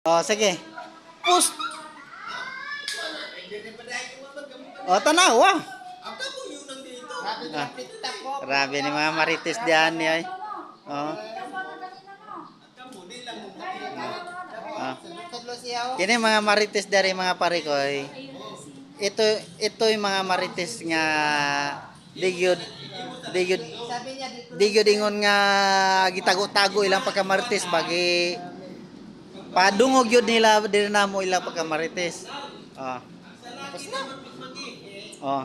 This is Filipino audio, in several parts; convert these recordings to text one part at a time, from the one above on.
Oh, sige. Pust. Oh, tanaw ah. Ah, grabe ni mga marites diyan ni ay. Oh. Ah. Kini mga marites dari mga pare ko ay. Ito yung mga marites nga digyod digyod digyod ingon nga gitago-tago ilang pagkamarites bagi padungog yun nila dili na mo ilang pagkamarites. Oh. Oh. Oh.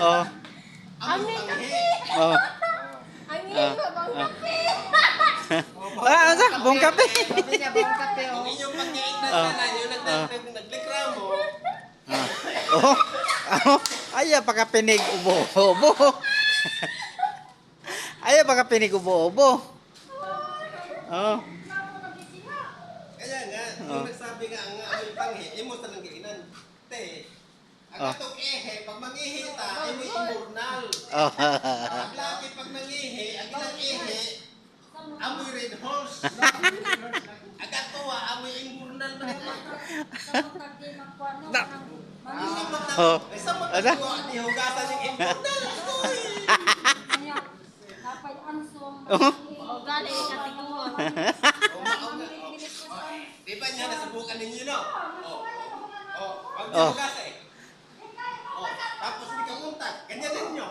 Oh. Oh. Oh. Ah, asa? Buong kape. Oh. Oh. Ay, pagkapinig ubo-ubo. Ay, pagkapinig ubo-ubo. Oh. Kaya nga, yung nagsabi nga ang amoy panghi, imo sa nang giinan. Te, ang atong ehe, pag mangihi ta, imo immornal. Oh. Ang laki pag nangihi, ang ilang ehe, amoy red horse. Ang atuwa, amoy immornal na naman. Oh. Isa magkatuwa, di hugasan yung immornal. Oh. Di ba niya nasubukan ninyo, no? Pag Oh. hugas eh. Tapos hindi ka punta, ganyan ninyo.